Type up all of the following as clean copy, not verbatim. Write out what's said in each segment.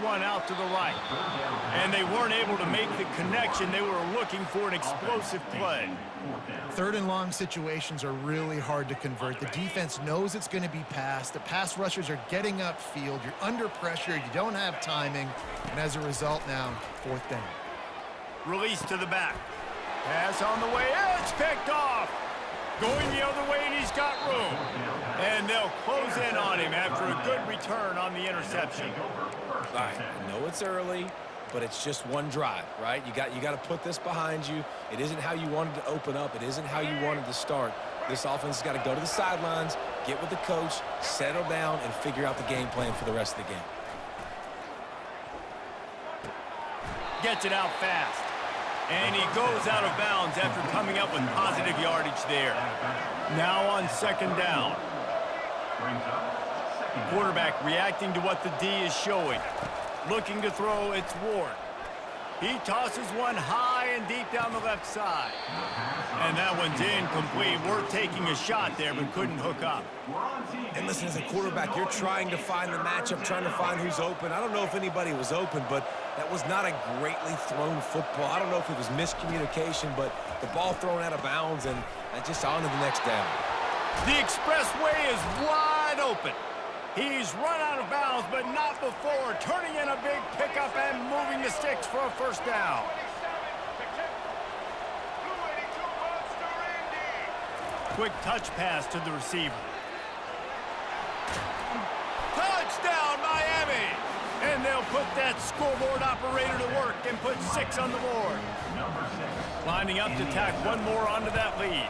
one out to the right. And they weren't able to make the connection. They were looking for an explosive play. Third and long situations are really hard to convert. The defense knows it's going to be passed. The pass rushers are getting upfield. You're under pressure. You don't have timing. And as a result now, fourth down. Release to the back. Pass on the way. It's picked off. Going the other way, and he's got room. And they'll close in on him after a good return on the interception. All right, I know it's early, but it's just one drive, right? You got to put this behind you. It isn't how you wanted to open up. It isn't how you wanted to start. This offense has got to go to the sidelines, get with the coach, settle down, and figure out the game plan for the rest of the game. Gets it out fast. And he goes out of bounds after coming up with positive yardage there. Now on second down. Quarterback reacting to what the D is showing. Looking to throw, it's Ward. He tosses one high and deep down the left side. And that one's incomplete. We're taking a shot there, but couldn't hook up. And listen, as a quarterback, you're trying to find the matchup, trying to find who's open. I don't know if anybody was open, but that was not a greatly thrown football. I don't know if it was miscommunication, but the ball thrown out of bounds and just on to the next down. The expressway is wide open. He's run out of bounds, but not before turning in a big pickup and moving the sticks for a first down. Quick touch pass to the receiver. Touchdown, Miami! And they'll put that scoreboard operator to work and put 6 on the board. Lining up to tack one more onto that lead.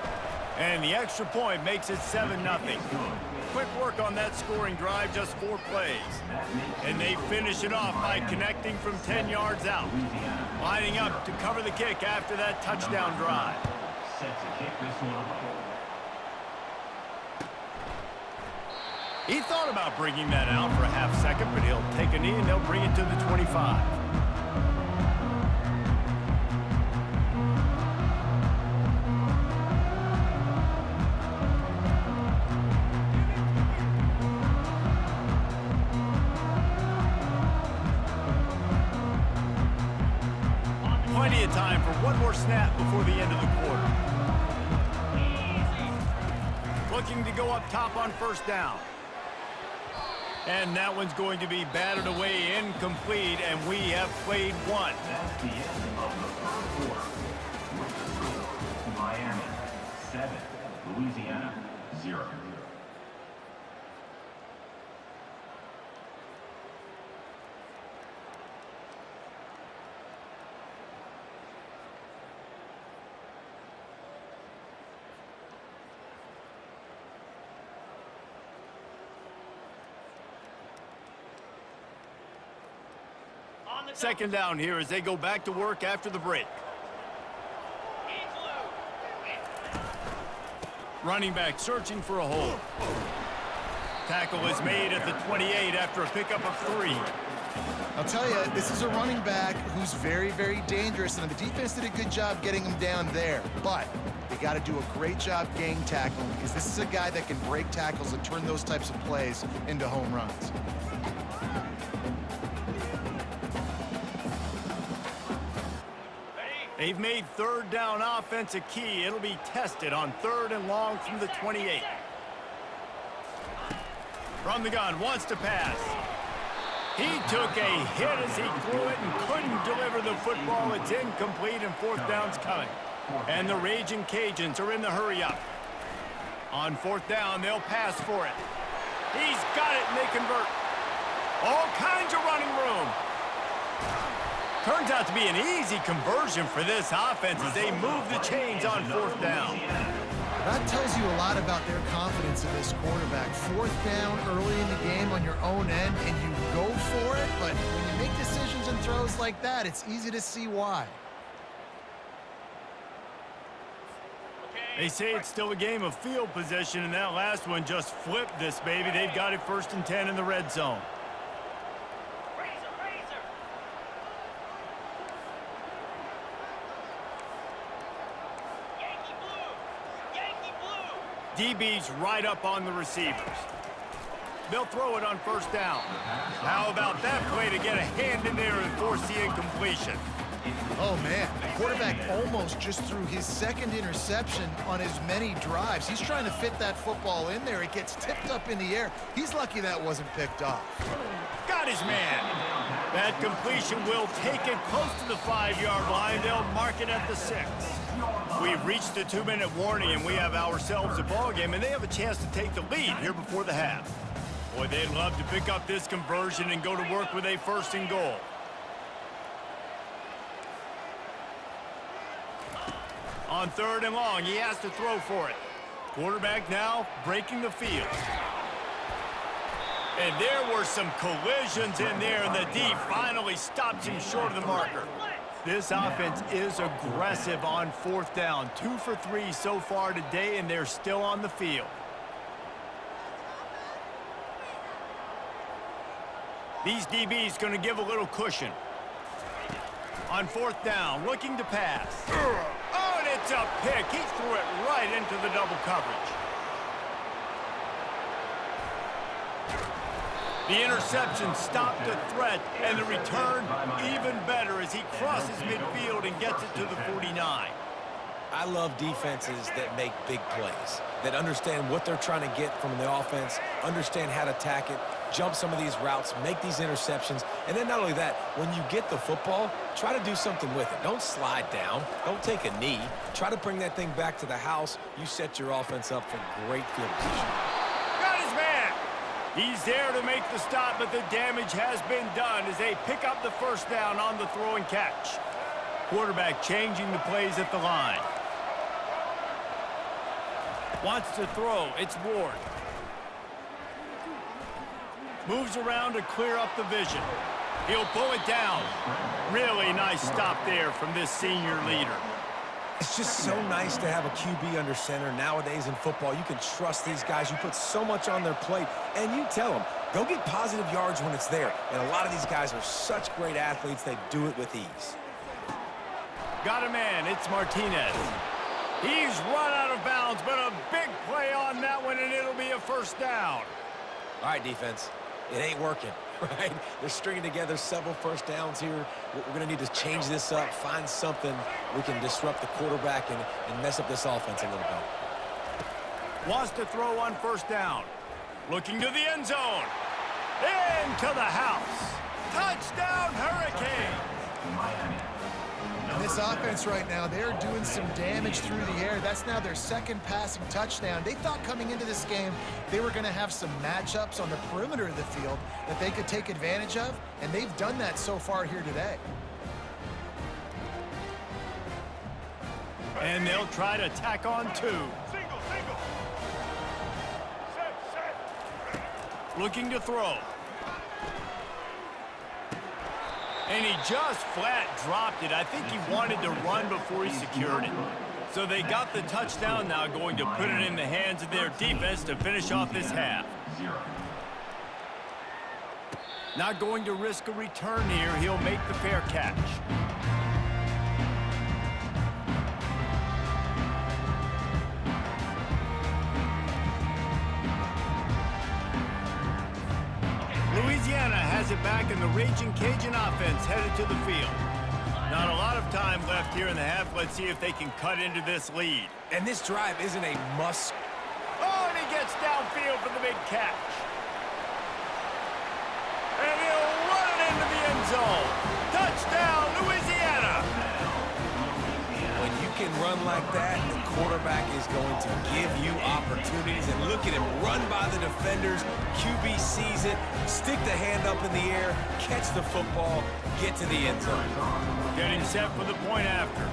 And the extra point makes it 7-0. Quick work on that scoring drive, just 4 plays. And they finish it off by connecting from 10 yards out. Lining up to cover the kick after that touchdown drive. He thought about bringing that out for a half second, but he'll take a knee and they'll bring it to the 25. Plenty of time for one more snap before the end of the quarter. Looking to go up top on first down. And that one's going to be batted away, incomplete, and we have played one. That's the end of the first quarter. Miami 7, Louisiana 0. Second down here as they go back to work after the break. Running back searching for a hole. Tackle is made at the 28 after a pickup of 3. I'll tell you, this is a running back who's very, very dangerous, and the defense did a good job getting him down there. But they got to do a great job gang tackling because this is a guy that can break tackles and turn those types of plays into home runs. They've made third down offense a key. It'll be tested on 3rd and long from the 28. From the gun, wants to pass. He took a hit as he threw it and couldn't deliver the football. It's incomplete and 4th down's coming. And the Raging Cajuns are in the hurry-up. On 4th down, they'll pass for it. He's got it, and they convert. All kinds of running room. Turns out to be an easy conversion for this offense as they move the chains on 4th down. That tells you a lot about their confidence in this quarterback. 4th down early in the game on your own end, and you go for it, but when you make decisions and throws like that, it's easy to see why. They say it's still a game of field possession, and that last one just flipped this baby. They've got it 1st and 10 in the red zone. DB's right up on the receivers. They'll throw it on first down. How about that play to get a hand in there and force the incompletion? Oh, man, the quarterback almost just threw his second interception on as many drives. He's trying to fit that football in there. It gets tipped up in the air. He's lucky that wasn't picked off. Got his man. That completion will take it close to the 5-yard line. They'll mark it at the 6. We've reached the 2-minute warning, and we have ourselves a ball game, and they have a chance to take the lead here before the half. Boy, they'd love to pick up this conversion and go to work with a 1st and goal. On 3rd and long, he has to throw for it. Quarterback now breaking the field. And there were some collisions in there, and the D finally stops him short of the marker. This offense is aggressive on 4th down. 2 for 3 so far today, and they're still on the field. These DBs going to give a little cushion. On 4th down, looking to pass. Oh, and it's a pick. He threw it right into the double coverage. The interception stopped the threat, and the return even better as he crosses midfield and gets it to the 49. I love defenses that make big plays, that understand what they're trying to get from the offense, understand how to attack it, jump some of these routes, make these interceptions, and then not only that, when you get the football, try to do something with it. Don't slide down. Don't take a knee. Try to bring that thing back to the house. You set your offense up for great field position. Got his man. He's there to make the stop, but the damage has been done as they pick up the 1st down on the throw and catch. Quarterback changing the plays at the line. Wants to throw. It's Ward. Moves around to clear up the vision. He'll pull it down. Really nice stop there from this senior leader. It's just so nice to have a QB under center nowadays in football. You can trust these guys. You put so much on their plate, and you tell them, go get positive yards when it's there. And a lot of these guys are such great athletes, they do it with ease. Got a man. It's Martinez. He's run out of bounds, but a big play on that one, and it'll be a 1st down. All right, defense. It ain't working, right? They're stringing together several 1st downs here. We're going to need to change this up, find something we can disrupt the quarterback and mess up this offense a little bit. Wants to throw on 1st down. Looking to the end zone. Into the house. Touchdown, Hurricanes. And this offense right now, they're doing some damage through the air. That's now their 2nd passing touchdown. They thought coming into this game they were going to have some matchups on the perimeter of the field that they could take advantage of, and they've done that so far here today. And they'll try to tack on 2. Looking to throw. And he just flat dropped it. I think he wanted to run before he secured it. So they got the touchdown, now going to put it in the hands of their defense to finish off this half. Not going to risk a return here. He'll make the fair catch. Louisiana has it back, and the Raging Cajun offense headed to the field. Not a lot of time left here in the half. Let's see if they can cut into this lead. And this drive isn't a must. Oh, and he gets downfield for the big catch. And he'll run it into the end zone. Touchdown, Louisiana. When you can run like that, the quarterback is going to give you opportunities. And look at him run by the defenders. QB sees it, stick the hand up in the air, catch the football, get to the end zone. Getting set for the point after.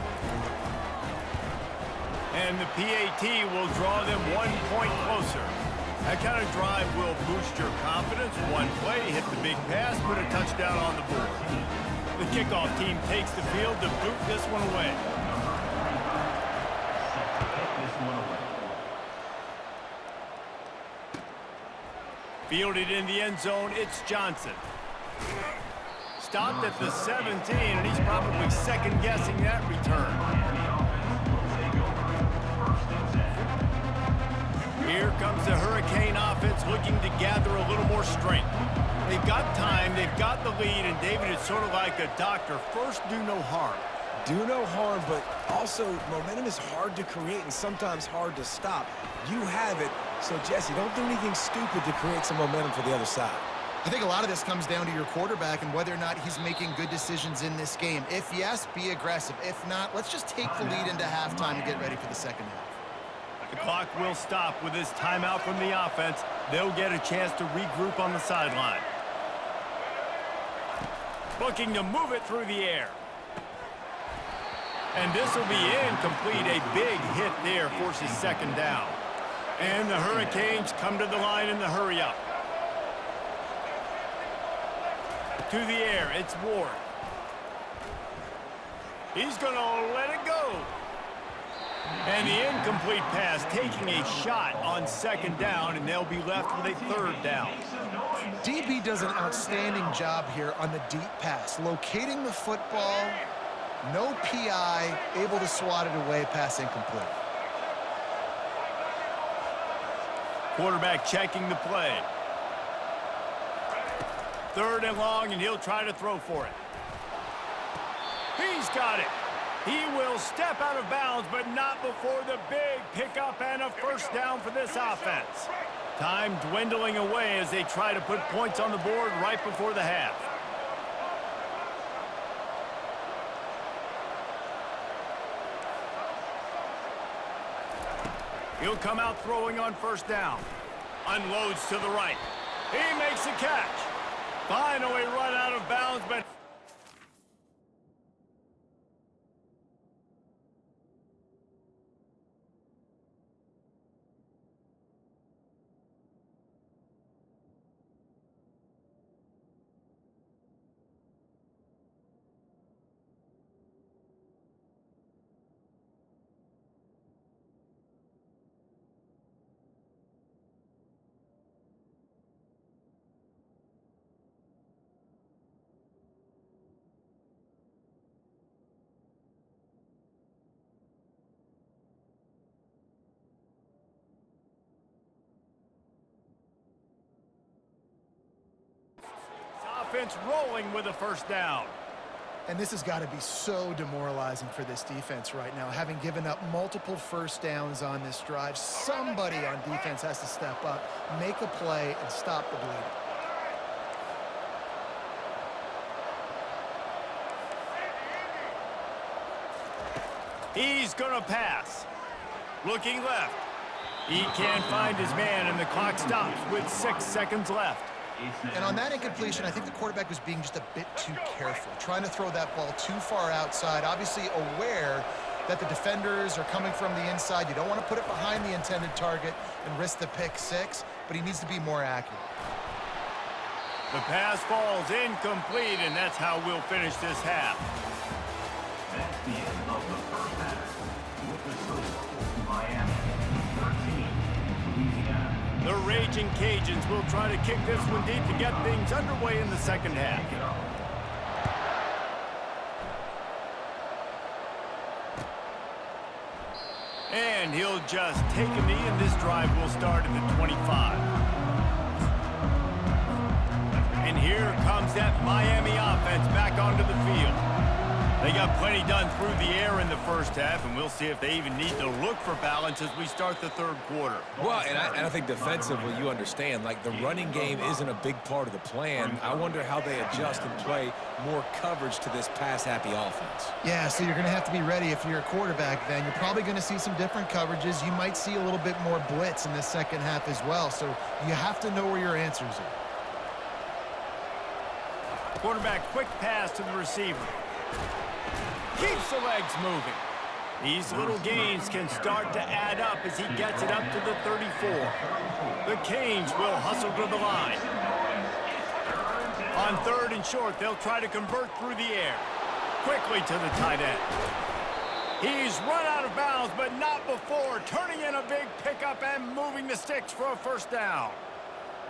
And the PAT will draw them 1 point closer. That kind of drive will boost your confidence. One play, hit the big pass, put a touchdown on the board. The kickoff team takes the field to boot this one away. Fielded in the end zone, it's Johnson. Stopped at the 17, and he's probably second-guessing that return. Here comes the Hurricane offense looking to gather a little more strength. They've got time, they've got the lead, and David, it's sort of like a doctor. First, do no harm. Do no harm, but also momentum is hard to create and sometimes hard to stop. You have it, so Jesse, don't do anything stupid to create some momentum for the other side. I think a lot of this comes down to your quarterback and whether or not he's making good decisions in this game. If yes, be aggressive. If not, let's just take the lead into halftime and get ready for the second half. The clock will stop with this timeout from the offense. They'll get a chance to regroup on the sideline. Looking to move it through the air. And this will be incomplete. A big hit there forces second down. And the Hurricanes come to the line in the hurry-up. To the air, it's Ward. He's going to let it go. And the incomplete pass taking a shot on second down, and they'll be left with a third down. DB does an outstanding job here on the deep pass, locating the football, no PI, able to swat it away, pass incomplete. Quarterback checking the play. Third and long, and he'll try to throw for it. He's got it. He will step out of bounds, but not before the big pickup and a first down for this offense. Time dwindling away as they try to put points on the board right before the half. He'll come out throwing on first down. Unloads to the right. He makes a catch. Finally run out of bounds, but... offense rolling with a first down. And this has got to be so demoralizing for this defense right now, having given up multiple first downs on this drive. Somebody on defense has to step up, make a play, and stop the bleeding. He's going to pass. Looking left. He can't find his man, and the clock stops with 6 seconds left. And on that incompletion, I think the quarterback was being just a bit too careful, trying to throw that ball too far outside, obviously aware that the defenders are coming from the inside. You don't want to put it behind the intended target and risk the pick six, but he needs to be more accurate. The pass falls incomplete, and that's how we'll finish this half. That's the end of the first half. With the score, Miami 13, Louisiana. The Raging Cajuns will try to kick this one deep to get things underway in the second half. And he'll just take a knee, and this drive will start at the 25. And here comes that Miami offense back onto the field. They got plenty done through the air in the first half, and we'll see if they even need to look for balance as we start the third quarter. Well, and I think defensively, you understand, like the running game isn't a big part of the plan. I wonder how they adjust and play more coverage to this pass-happy offense. Yeah, so you're going to have to be ready if you're a quarterback then. You're probably going to see some different coverages. You might see a little bit more blitz in the second half as well, so you have to know where your answers are. Quarterback quick pass to the receiver. Keeps the legs moving. These little gains can start to add up as he gets it up to the 34. The Canes will hustle to the line. On third and short, they'll try to convert through the air. Quickly to the tight end. He's run out of bounds, but not before turning in a big pickup and moving the sticks for a first down.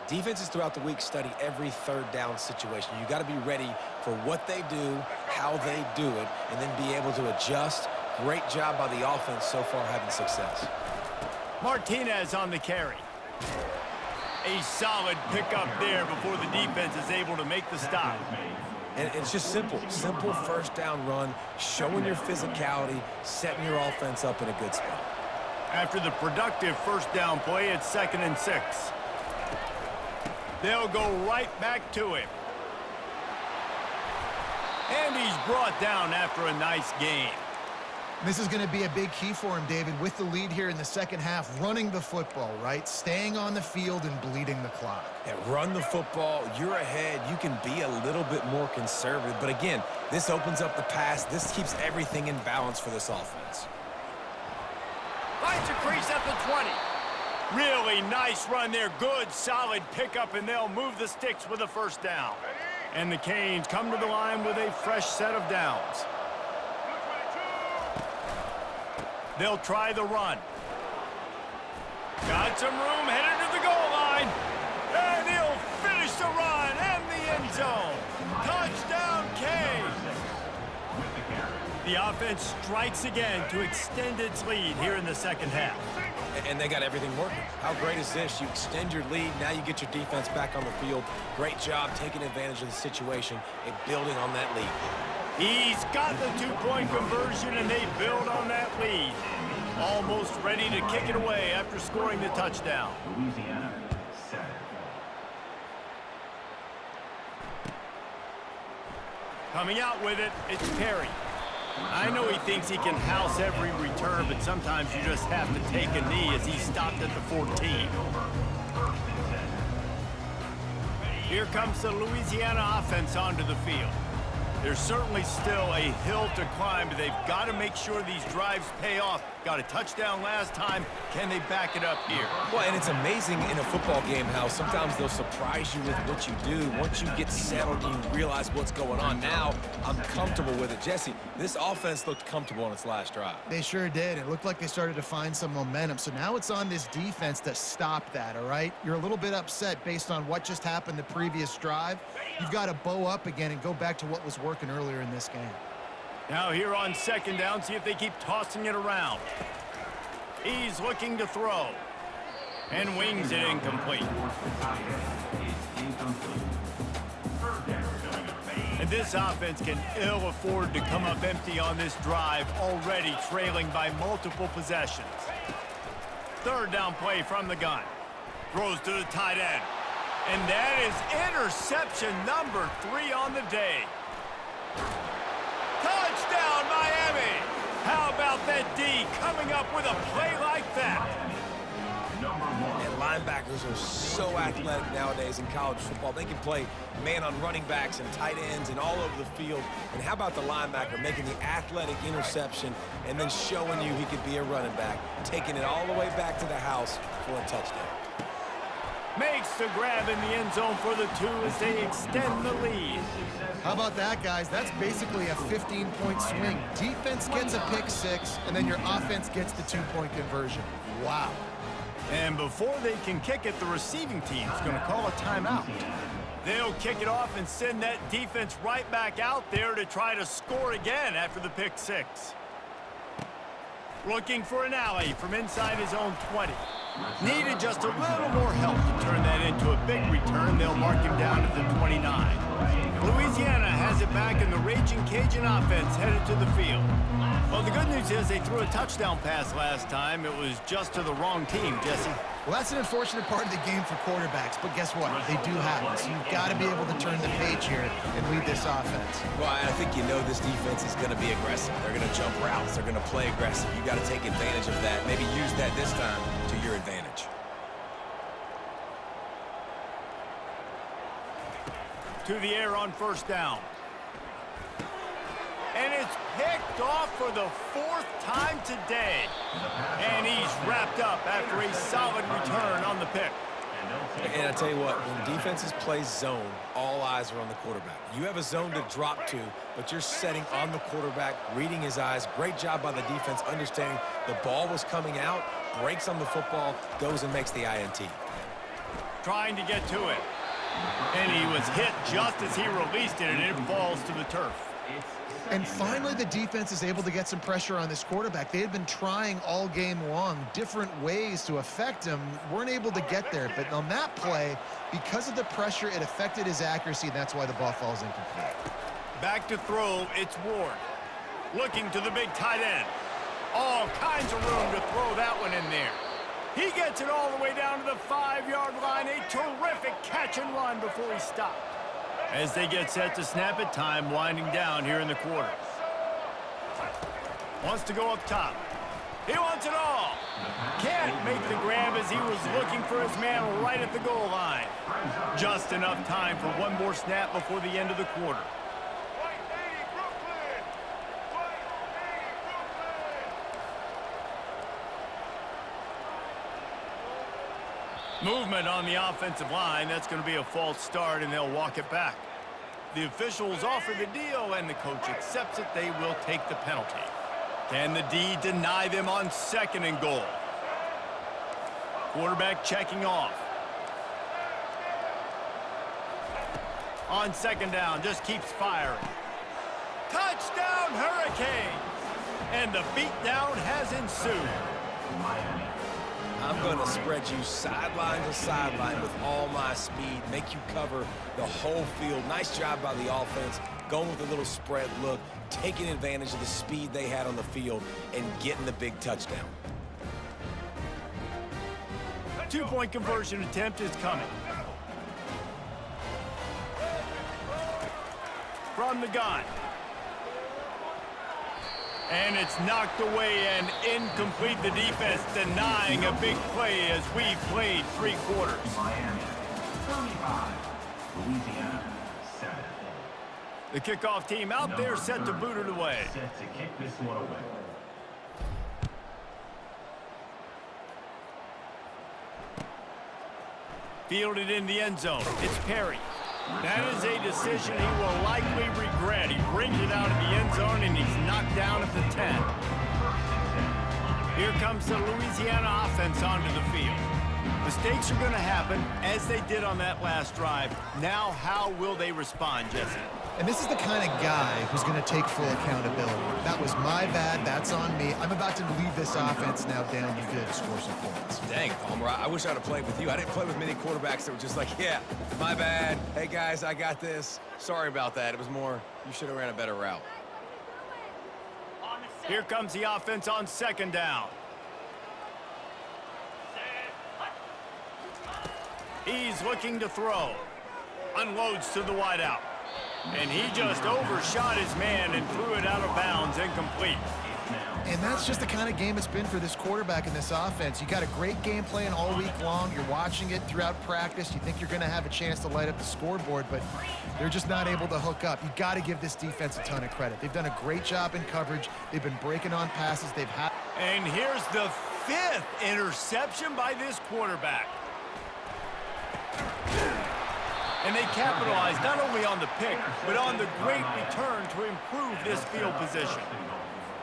Defenses throughout the week study every third down situation. You got to be ready for what they do, how they do it, and then be able to adjust. Great job by the offense so far having success. Martinez on the carry. A solid pickup there before the defense is able to make the stop. And it's just simple first down run, showing your physicality, setting your offense up in a good spot. After the productive first down play, it's 2nd and 6. They'll go right back to him. And he's brought down after a nice gain. This is going to be a big key for him, David, with the lead here in the second half, running the football, right? Staying on the field and bleeding the clock. Yeah, run the football, you're ahead, you can be a little bit more conservative. But again, this opens up the pass. This keeps everything in balance for this offense. Finds a crease at the 20. Really nice run there. Good, solid pickup, and they'll move the sticks with a first down. And the Canes come to the line with a fresh set of downs. They'll try the run. Got some room, headed to the goal line. And he'll finish the run and the end zone. Touchdown, Canes. The offense strikes again to extend its lead here in the second half. And they got everything working. How great is this? You extend your lead, now you get your defense back on the field. Great job taking advantage of the situation and building on that lead. He's got the two-point conversion, and they build on that lead. Almost ready to kick it away after scoring the touchdown. Louisiana, 7. Coming out with it, it's Perry. I know he thinks he can house every return, but sometimes you just have to take a knee as he stopped at the 14. Here comes the Louisiana offense onto the field. There's certainly still a hill to climb, but they've got to make sure these drives pay off. Got a touchdown last time. Can they back it up here? Well, and it's amazing in a football game how sometimes they'll surprise you with what you do. Once you get settled, you realize what's going on. Now, I'm comfortable with it. Jesse, this offense looked comfortable on its last drive. They sure did. It looked like they started to find some momentum. So now it's on this defense to stop that, all right? You're a little bit upset based on what just happened the previous drive. You've got to bow up again and go back to what was working earlier in this game. Now here on second down, see if they keep tossing it around. He's looking to throw. And wings it incomplete. And this offense can ill afford to come up empty on this drive, already trailing by multiple possessions. Third down play from the gun. Throws to the tight end. And that is interception number 3 on the day. Touchdown, Miami! How about that D coming up with a play like that? And linebackers are so athletic nowadays in college football. They can play man on running backs and tight ends and all over the field. And how about the linebacker making the athletic interception and then showing you he could be a running back, taking it all the way back to the house for a touchdown. Makes the grab in the end zone for the 2 as they extend the lead. How about that, guys? That's basically a 15-point swing. Defense gets a pick 6, and then your offense gets the 2-point conversion. Wow. And before they can kick it, the receiving team's going to call a timeout. They'll kick it off and send that defense right back out there to try to score again after the pick 6. Looking for an alley from inside his own 20. Needed just a little more help to turn that into a big return. They'll mark him down at the 29. Louisiana has it back, and the Raging Cajun offense headed to the field. Well, the good news is they threw a touchdown pass last time. It was just to the wrong team, Jesse. Well, that's an unfortunate part of the game for quarterbacks, but guess what? They do happen, so you've got to be able to turn the page here and lead this offense. Well, I think you know this defense is going to be aggressive. They're going to jump routes. They're going to play aggressive. You got to take advantage of that. Maybe use that this time to your advantage. To the air on first down. And it's picked off for the 4th time today. And he's wrapped up after a solid return on the pick. And I tell you what, when defenses play zone, all eyes are on the quarterback. You have a zone to drop to, but you're setting on the quarterback, reading his eyes. Great job by the defense, understanding the ball was coming out, breaks on the football, goes and makes the INT. Trying to get to it. And he was hit just as he released it, and it falls to the turf. And finally, the defense is able to get some pressure on this quarterback. They had been trying all game long, different ways to affect him, weren't able to get there. But on that play, because of the pressure, it affected his accuracy, and that's why the ball falls incomplete. Back to throw, it's Ward. Looking to the big tight end. All kinds of room to throw that one in there. He gets it all the way down to the 5-yard line. A terrific catch and run before he stopped. As they get set to snap it, time winding down here in the quarter. Wants to go up top. He wants it all. Can't make the grab as he was looking for his man right at the goal line. Just enough time for one more snap before the end of the quarter. Movement on the offensive line. That's going to be a false start, and they'll walk it back. The officials offer the deal, and the coach accepts it. They will take the penalty. Can the D deny them on 2nd and goal? Quarterback checking off. On 2nd down, just keeps firing. Touchdown, Hurricanes! And the beatdown has ensued. I'm going to spread you sideline to sideline with all my speed, make you cover the whole field. Nice job by the offense, going with a little spread look, taking advantage of the speed they had on the field, and getting the big touchdown. 2-point conversion attempt is coming. From the gun. And it's knocked away and incomplete. The defense denying a big play as we've played 3 quarters. Miami 35, Louisiana 7. The kickoff team out there set to boot it away. Set to kick this one away. Fielded in the end zone. It's Perry. That is a decision he will likely regret. He brings it out of the end zone, and he's knocked down at the 10. Here comes the Louisiana offense onto the field. Mistakes are going to happen, as they did on that last drive. Now, how will they respond, Jesse? And this is the kind of guy who's going to take full accountability. That was my bad. That's on me. I'm about to lead this offense now down the field to score some points. Dang, Palmer, I wish I'd have played with you. I didn't play with many quarterbacks that were just like, yeah, my bad. Hey, guys, I got this. Sorry about that. It was more, you should have ran a better route. Here comes the offense on 2nd down. He's looking to throw. Unloads to the wideout. And he just overshot his man and threw it out of bounds, incomplete. And that's just the kind of game it's been for this quarterback in this offense. You got a great game plan all week long. You're watching it throughout practice. You think you're going to have a chance to light up the scoreboard, but they're just not able to hook up. You got to give this defense a ton of credit. They've done a great job in coverage. They've been breaking on passes. They've had. And here's the 5th interception by this quarterback. And they capitalized not only on the pick, but on the great return to improve this field position.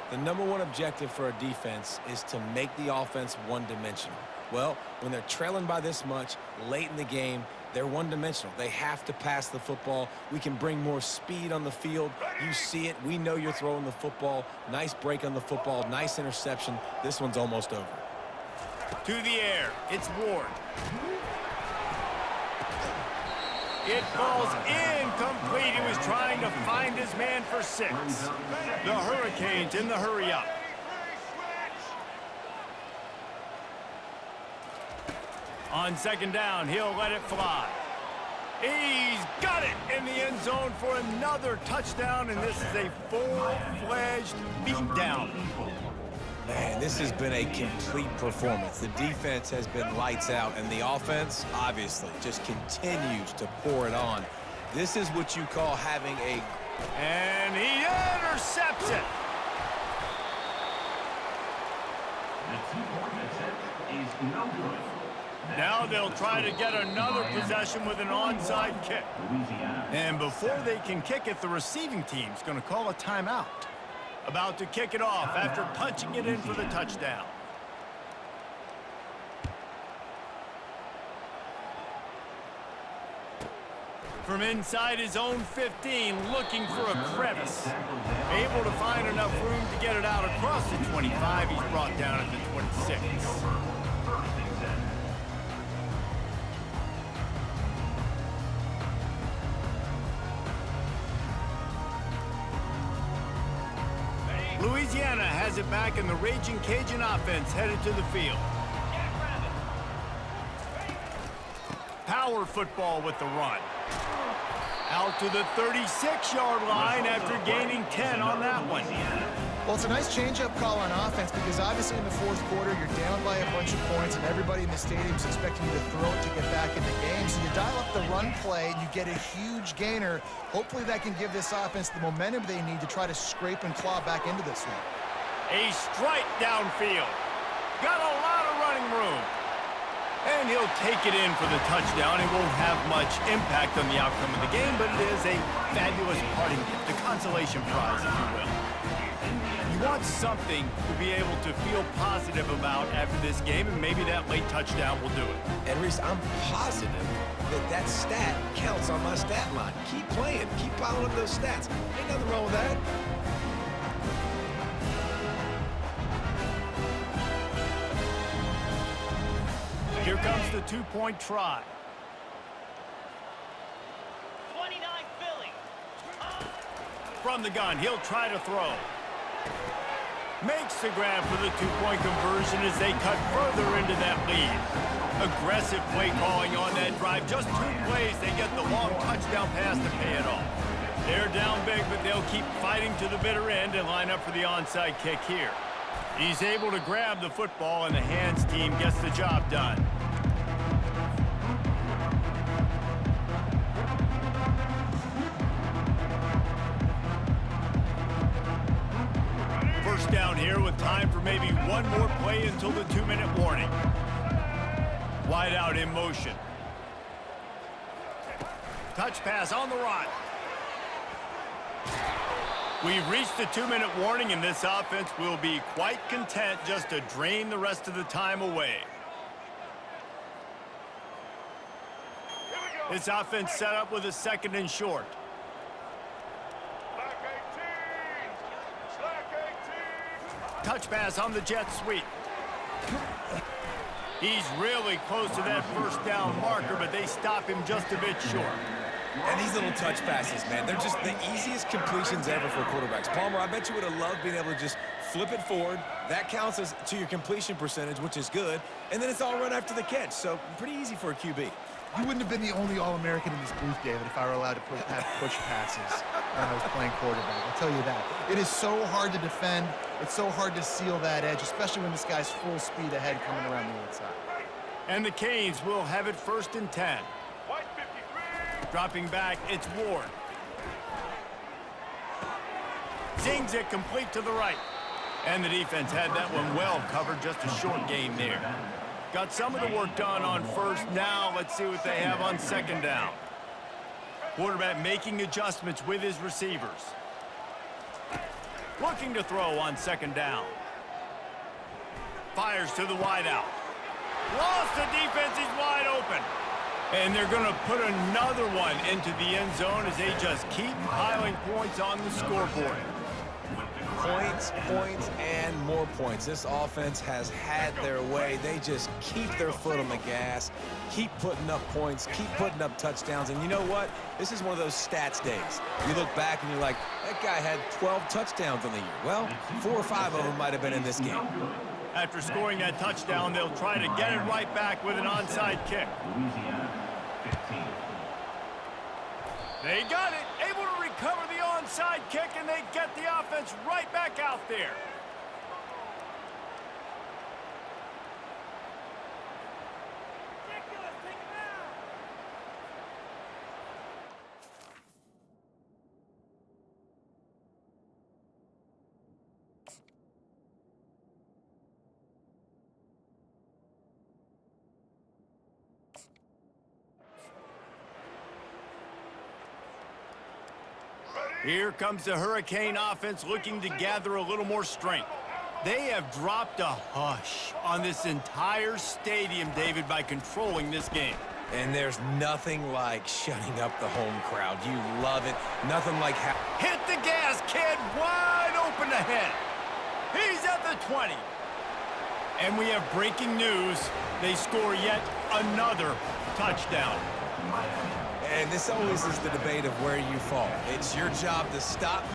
The #1 objective for a defense is to make the offense one-dimensional. Well, when they're trailing by this much late in the game, they're one-dimensional. They have to pass the football. We can bring more speed on the field. You see it. We know you're throwing the football. Nice break on the football. Nice interception. This one's almost over. To the air. It's Ward. It falls incomplete. He was trying to find his man for 6. The Hurricanes in the hurry-up. On 2nd down, he'll let it fly. He's got it in the end zone for another touchdown, and this is a full-fledged beatdown. Man, this has been a complete performance. The defense has been lights out, and the offense, obviously, just continues to pour it on. This is what you call having a... And he intercepts it. The 2-point attempt is no good. Now they'll try to get another possession with an onside kick. Louisiana. And before they can kick it, the receiving team's going to call a timeout. About to kick it off after punching it in for the touchdown. From inside his own 15, looking for a crevice. Able to find enough room to get it out across the 25. He's brought down at the 26. Louisiana has it back, and the Raging Cajun offense headed to the field. Power football with the run. Out to the 36-yard line after gaining 10 on that one. Well, it's a nice change-up call on offense because obviously in the fourth quarter, you're down by a bunch of points and everybody in the stadium is expecting you to throw it to get back in the game. So you dial up the run play and you get a huge gainer. Hopefully that can give this offense the momentum they need to try to scrape and claw back into this one. A strike downfield. Got a lot of running room. And he'll take it in for the touchdown. It won't have much impact on the outcome of the game, but it is a fabulous parting gift, a consolation prize, if you will. You want something to be able to feel positive about after this game, and maybe that late touchdown will do it. And Reese, I'm positive that that stat counts on my stat line. Keep playing. Keep piling up those stats. Ain't nothing wrong with that. Here comes the two-point try. 29 Philly. From the gun, he'll try to throw. Makes the grab for the two-point conversion as they cut further into that lead. Aggressive play calling on that drive. Just 2 plays, they get the long touchdown pass to pay it off. They're down big, but they'll keep fighting to the bitter end and line up for the onside kick here. He's able to grab the football, and the hands team gets the job done. First down here with time for maybe one more play until the 2-minute warning. Wide out in motion. Touch pass on the run. We've reached the 2-minute warning, and this offense will be quite content just to drain the rest of the time away. This offense set up with a 2nd and short. Touch pass on the jet sweep. He's really close to that first down marker, but they stop him just a bit short. And these little touch passes, man, they're just the easiest completions ever for quarterbacks. Palmer, I bet you would have loved being able to just flip it forward. That counts as to your completion percentage, which is good. And then it's all run after the catch, so pretty easy for a QB. You wouldn't have been the only All-American in this booth, David, if I were allowed to have push passes when I was playing quarterback. I'll tell you that. It is so hard to defend. It's so hard to seal that edge, especially when this guy's full speed ahead coming around the outside. And the Canes will have it 1st and 10. Dropping back, it's Ward. Zings it complete to the right. And the defense had that one well covered, just a short gain there. Got some of the work done on first. Now let's see what they have on 2nd down. Quarterback making adjustments with his receivers. Looking to throw on 2nd down. Fires to the wideout. Lost the defense, he's wide open. And they're going to put another one into the end zone as they just keep piling points on the scoreboard. Points, points, and more points. This offense has had their way. They just keep their foot on the gas, keep putting up points, keep putting up touchdowns. And you know what? This is one of those stats days. You look back and you're like, that guy had 12 touchdowns on the year. Well, 4 or 5 of them might have been in this game. After scoring that touchdown, they'll try to get it right back with an onside kick. Louisiana, 15. They got it, able to recover the onside kick, and they get the offense right back out there. Here comes the Hurricane offense looking to gather a little more strength. They have dropped a hush on this entire stadium, David, by controlling this game. And there's nothing like shutting up the home crowd. You love it. Nothing like Hit the gas, kid. Wide open ahead. He's at the 20. And we have breaking news. They score yet another touchdown. And this always is the debate of where you fall. It's your job to stop